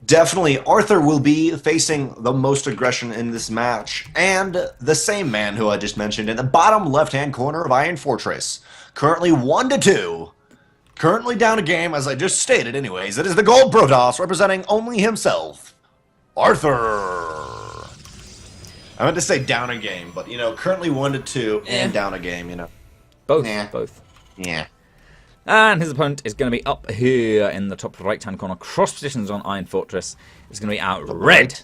Definitely, Arthur will be facing the most aggression in this match, and the same man who I just mentioned in the bottom left-hand corner of Iron Fortress. Currently 1-2. Currently down a game, as I just stated anyways. It is the Gold Protoss representing only himself, Arthur. I meant to say down a game, but, currently 1-2 and down a game. Both. Nah. Both. Yeah. And his opponent is going to be up here in the top right-hand corner. Cross positions on Iron Fortress. It's going to be out red.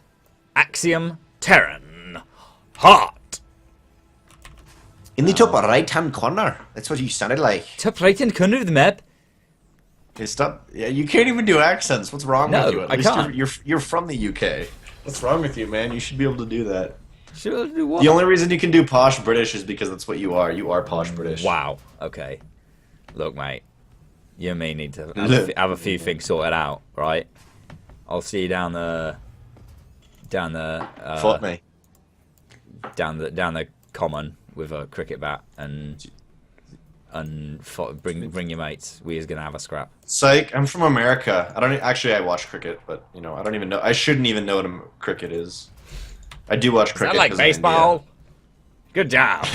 Axiom Terran. Heart. In the top right-hand corner. That's what you sounded like. Top right-hand corner of the map. Hey, stop. Yeah, you can't even do accents. What's wrong with you? At I least can't. You're from the UK. What's wrong with you, man? You should be able to do that. Should I do what? The only reason you can do posh British is because that's what you are. You are posh British. Wow. Okay. Look, mate. You and me need to have a few things sorted out, right? I'll see you down the Fought me. down the common with a cricket bat and bring your mates. We is gonna have a scrap. Psych. I'm from America. I watch cricket, but I don't even know. I shouldn't even know what cricket is. I do watch cricket. Is that like baseball? Good job.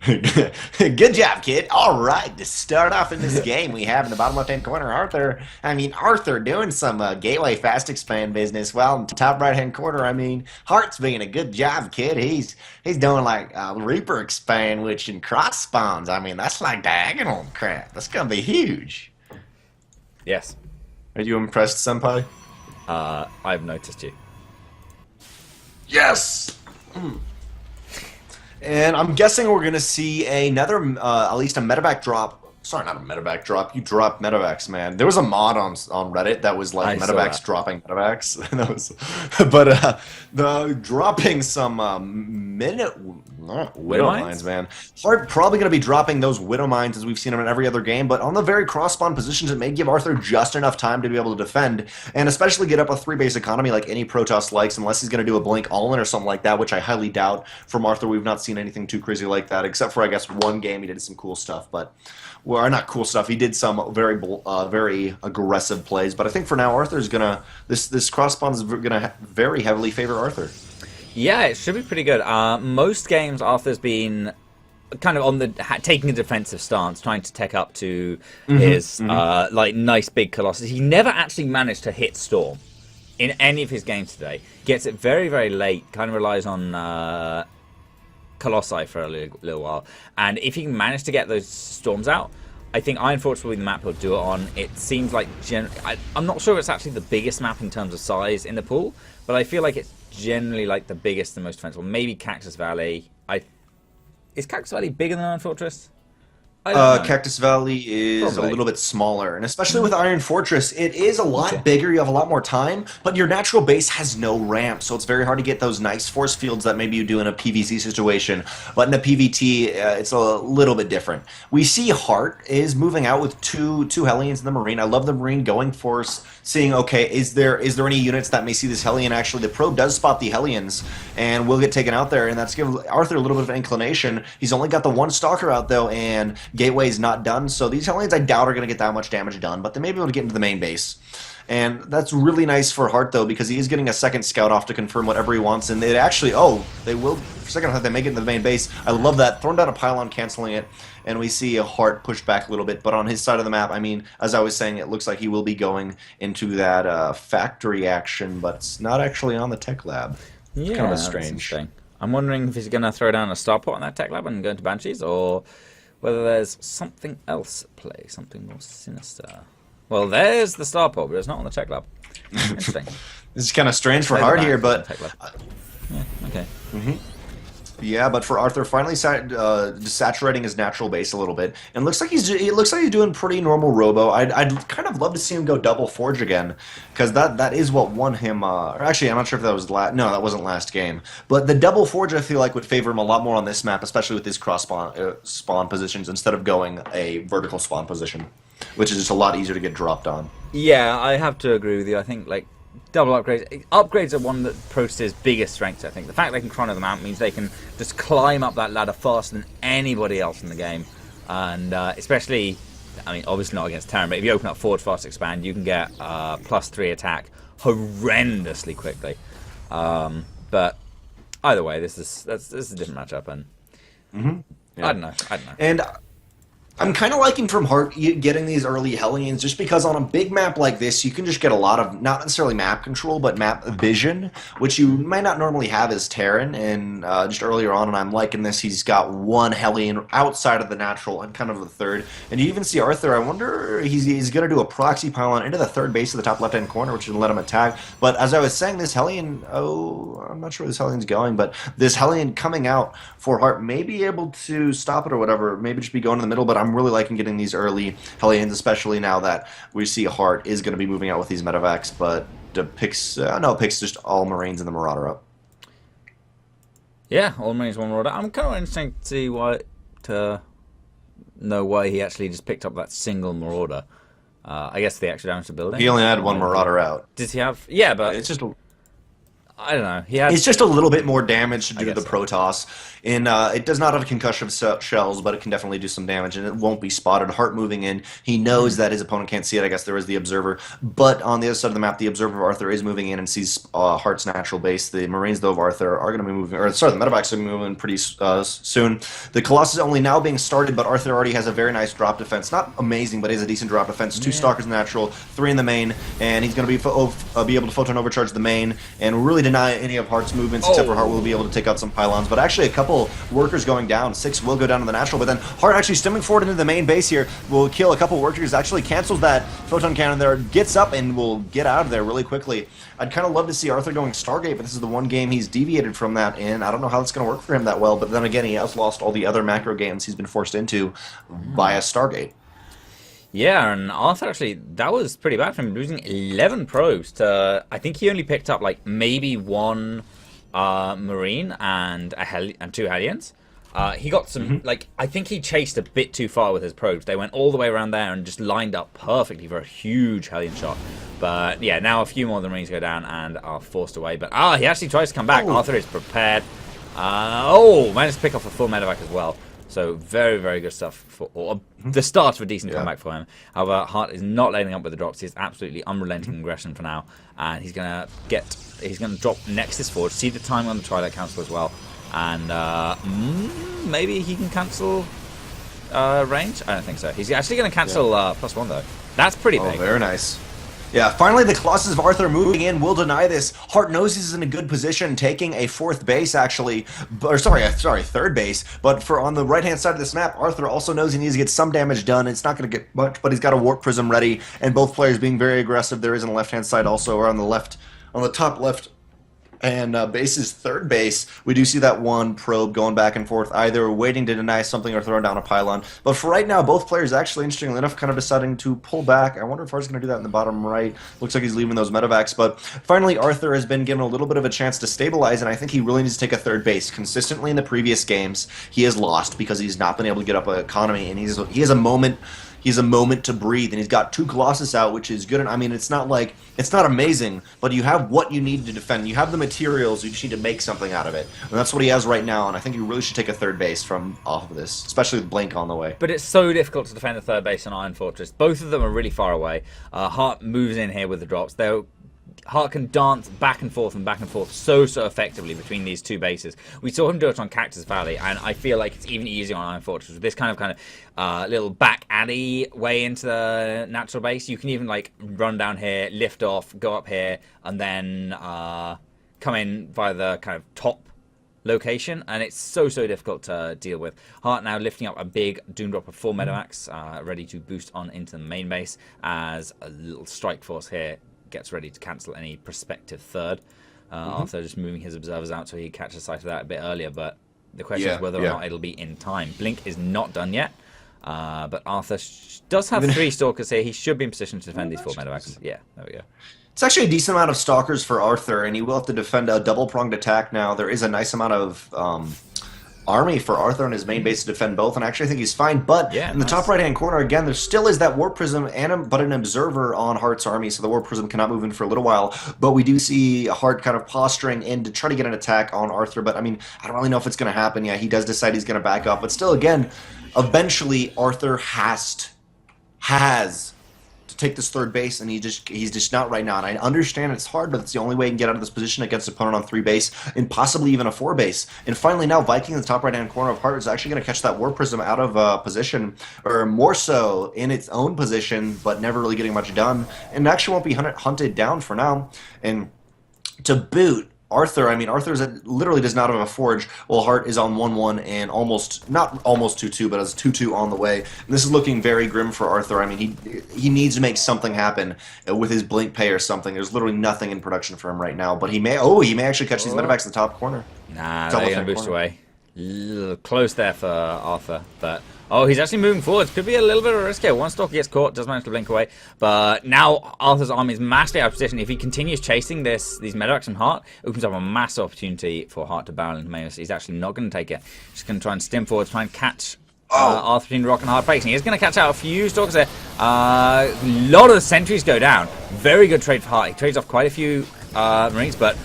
Good job, kid. All right, to start off in this game, we have in the bottom left-hand corner Arthur doing some gateway fast expand business. Well, in the top right-hand corner, Hart's being a good job, kid. He's doing like Reaper expand, which in cross spawns. That's like diagonal crap. That's gonna be huge. Yes. Are you impressed, Senpai? I've noticed you. Yes. And I'm guessing we're going to see another, at least a medevac drop. Sorry, not a medevac drop. You dropped medevacs, man. There was a mod on Reddit that was like medevacs dropping medevacs. The dropping some widow mines, man. Hard probably going to be dropping those widow mines as we've seen them in every other game, but on the very cross spawn positions, it may give Arthur just enough time to be able to defend, and especially get up a 3-base economy like any Protoss likes, unless he's going to do a blink all-in or something like that, which I highly doubt. From Arthur, we've not seen anything too crazy like that, except for, I guess, one game he did some cool stuff, but... Well, not cool stuff. He did some very aggressive plays, but I think for now Arthur's gonna this cross spawn is gonna very heavily favor Arthur. Yeah, it should be pretty good. Most games Arthur's been kind of on the taking a defensive stance, trying to tech up to his like nice big Colossus. He never actually managed to hit Storm in any of his games today. Gets it very, very late. Kind of relies on Colossi for a little while, and if he can manage to get those storms out, I think Iron Fortress will be the map he'll do it on. It seems like I'm not sure it's actually the biggest map in terms of size in the pool, but I feel like it's generally like the biggest and most defensible. Maybe Cactus Valley. Is Cactus Valley bigger than Iron Fortress? Cactus Valley is Probably a little bit smaller, and especially with Iron Fortress, it is a lot bigger. You have a lot more time, but your natural base has no ramp, so it's very hard to get those nice force fields that maybe you do in a PvZ situation. But in a PvT, it's a little bit different. We see Hart is moving out with two Hellions in the Marine. I love the Marine going force, seeing, okay, is there any units that may see this Hellion? Actually, the probe does spot the Hellions, and will get taken out there, and that's giving Arthur a little bit of an inclination. He's only got the one Stalker out, though, and Gateway's not done, so these Hellions I doubt are going to get that much damage done, but they may be able to get into the main base. And that's really nice for Hart, though, because he is getting a second scout off to confirm whatever he wants, and they actually, they will, for a second I thought they make it into the main base. I love that. Thrown down a pylon, canceling it, and we see a Hart push back a little bit, but on his side of the map, as I was saying, it looks like he will be going into that factory action, but it's not actually on the tech lab. It's kind of strange. I'm wondering if he's going to throw down a starport on that tech lab and go into Banshees, or whether there's something else at play, something more sinister. Well, there's the starport, but it's not on the tech lab. Interesting. This is kind of strange for Hart here, but... yeah, okay. Yeah, but for Arthur, finally saturating his natural base a little bit, and it looks like he's doing pretty normal robo. I'd kind of love to see him go double forge again, because that is what won him. Or actually, I'm not sure if that was no, that wasn't last game. But the double forge, I feel like, would favor him a lot more on this map, especially with his cross spawn positions, instead of going a vertical spawn position, which is just a lot easier to get dropped on. Yeah, I have to agree with you. I think like double upgrades. Upgrades are one of Protost's biggest strengths, I think. The fact they can chrono them out means they can just climb up that ladder faster than anybody else in the game. And especially, obviously not against Terran, but if you open up Forge Fast Expand, you can get +3 attack horrendously quickly. But either way, this is a different matchup, and Yeah. I don't know. And I'm kind of liking from Hart getting these early Hellions just because on a big map like this, you can just get a lot of, not necessarily map control, but map vision, which you might not normally have as Terran. And just earlier on, and I'm liking this, he's got one Hellion outside of the natural and kind of the third. And you even see Arthur, I wonder, he's going to do a proxy pylon into the third base of the top left-hand corner, which is going to let him attack. But as I was saying, this Hellion, I'm not sure where this Hellion's going, but this Hellion coming out for Hart may be able to stop it or whatever, maybe just be going in the middle, but I'm really liking getting these early Hellions, especially now that we see Hart is going to be moving out with these medevacs, but picks just all Marines and the Marauder up. Yeah, all Marines, one Marauder. I'm kind of interested to see to know why he actually just picked up that single Marauder. I guess the extra damage to building. He only had one Marauder out. Does he have? Yeah, but it's just I don't know. It's just a little bit more damage to do to the so. Protoss. And it does not have concussion shells, but it can definitely do some damage, and it won't be spotted. Hart moving in, he knows that his opponent can't see it. I guess there is the Observer. But on the other side of the map, the Observer of Arthur is moving in and sees Hart's natural base. The Marines, though, of Arthur are going to be moving, or sorry, the medevacs are moving pretty soon. The Colossus only now being started, but Arthur already has a very nice drop defense. Not amazing, but he has a decent drop defense. 2 Stalkers in the natural, 3 in the main, and he's going to be able to photon overcharge the main and really deny any of Hart's movements, except for Hart will be able to take out some pylons. But actually, a couple workers going down. 6 will go down to the natural, but then Hart actually stemming forward into the main base here will kill a couple workers, actually cancels that photon cannon there, gets up and will get out of there really quickly. I'd kind of love to see Arthur going Stargate, but this is the one game he's deviated from that, and I don't know how that's going to work for him that well, but then again, he has lost all the other macro games he's been forced into via Stargate. Yeah, and Arthur actually, that was pretty bad for him, losing 11 probes to, I think he only picked up like maybe 1 Marine and 2 Hellions. He got some, like, I think he chased a bit too far with his probes. They went all the way around there and just lined up perfectly for a huge Hellion shot. But yeah, now a few more of the Marines go down and are forced away. But he actually tries to come back. Ooh. Arthur is prepared. Managed to pick off a full medevac as well. So very, very good stuff for the start of a decent comeback for him. However, Hart is not letting up with the drops. He's absolutely unrelenting aggression for now, and he's gonna drop Nexus forward. See the timing on the Twilight Council as well, and maybe he can cancel range. I don't think so. He's actually gonna cancel +1 though. That's pretty big. Very nice. Yeah, finally the Colossus of Arthur moving in will deny this. Hart knows he's in a good position, taking a 4th base actually, or sorry, 3rd base. But for on the right-hand side of this map, Arthur also knows he needs to get some damage done. It's not going to get much, but he's got a Warp Prism ready, and both players being very aggressive. There is on the left-hand side also, or on the top left. And base's 3rd base, we do see that one probe going back and forth, either waiting to deny something or throwing down a pylon. But for right now, both players actually, interestingly enough, kind of deciding to pull back. I wonder if Hart's going to do that in the bottom right. Looks like he's leaving those medevacs. But finally, Arthur has been given a little bit of a chance to stabilize, and I think he really needs to take a 3rd base. Consistently in the previous games, he has lost because he's not been able to get up an economy, and he has a moment... He's a moment to breathe, and he's got 2 Colossus out, which is good. And I mean, it's not amazing, but you have what you need to defend. You have the materials. You just need to make something out of it, and that's what he has right now. And I think you really should take a 3rd base from off of this, especially with Blink on the way. But it's so difficult to defend the 3rd base on Iron Fortress. Both of them are really far away. Hart moves in here with the drops. Hart can dance back and forth so effectively between these 2 bases. We saw him do it on Cactus Valley, and I feel like it's even easier on Iron Fortress with this kind of little back alley way into the natural base. You can even like run down here, lift off, go up here, and then come in via the kind of top location, and it's so difficult to deal with. Hart now lifting up a big Doom Drop of 4 medevacs, ready to boost on into the main base as a little strike force here gets ready to cancel any prospective 3rd. Arthur just moving his observers out so he catches sight of that a bit earlier, but the question is whether or not it'll be in time. Blink is not done yet, but Arthur does have 3 Stalkers here. He should be in position to defend these 4 medevacs. Yeah, there we go. It's actually a decent amount of Stalkers for Arthur, and he will have to defend a double-pronged attack now. There is a nice amount of army for Arthur on his main base to defend both, and actually I think he's fine. But in the top right-hand corner, again, there still is that Warp Prism but an Observer on Hart's army, so the Warp Prism cannot move in for a little while. But we do see Hart kind of posturing in to try to get an attack on Arthur, but I mean, I don't really know if it's going to happen. Yeah, he does decide he's going to back up, but still, again, eventually Arthur has to take this third base, and he's just not right now. And I understand it's hard, but it's the only way he can get out of this position against an opponent on 3 base and possibly even a 4 base. And finally, now Viking in the top right-hand corner of Heart is actually going to catch that War Prism out of position, or more so in its own position, but never really getting much done. And actually won't be hunted down for now. And to boot, Arthur, I mean, Arthur literally does not have a forge, while Hart is on 1-1 and not almost 2-2, but has 2-2 on the way. And this is looking very grim for Arthur. I mean, he needs to make something happen with his Blink Pay or something. There's literally nothing in production for him right now, but he may actually catch these medevacs in the top corner. Nah, they're going to boost away. Close there for Arthur, but oh, he's actually moving forwards. Could be a little bit of a risk here. One stalker gets caught, does manage to blink away, but now Arthur's army is massively out of position. If he continues chasing these medevacs from Hart, it opens up a massive opportunity for Hart to barrel into Mavis. He's actually not going to take it. He's going to try and stim forwards, try and catch Arthur between rock and hard place. He's going to catch out a few stalkers there. A lot of the sentries go down. Very good trade for Hart. He trades off quite a few Marines, but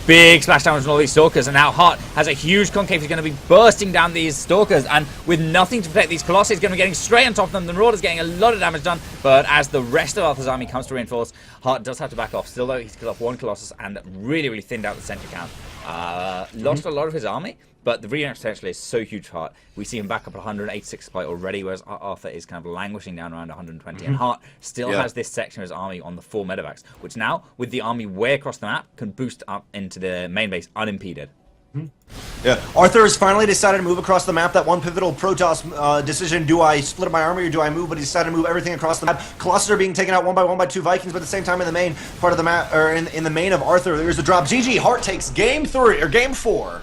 big splash damage on all these stalkers, and now Hart has a huge concave. He's going to be bursting down these stalkers, and with nothing to protect these colossi, he's going to be getting straight on top of them. The Marauder's getting a lot of damage done, but as the rest of Arthur's army comes to reinforce, Hart does have to back off. Still though, he's killed off 1 colossus and really, really thinned out the sentry count. Lost a lot of his army, but the rematch potential is so huge for Hart. We see him back up at 186 supply already, whereas Arthur is kind of languishing down around 120. And Hart still has this section of his army on the 4 medevacs, which now, with the army way across the map, can boost up into the main base unimpeded. Yeah, Arthur has finally decided to move across the map. That one pivotal Protoss decision: do I split my army or do I move? But he decided to move everything across the map. Colossus are being taken out one by 2 Vikings, but at the same time, in the main part of the map, or in the main of Arthur, there's the drop. GG. Hart takes game 4.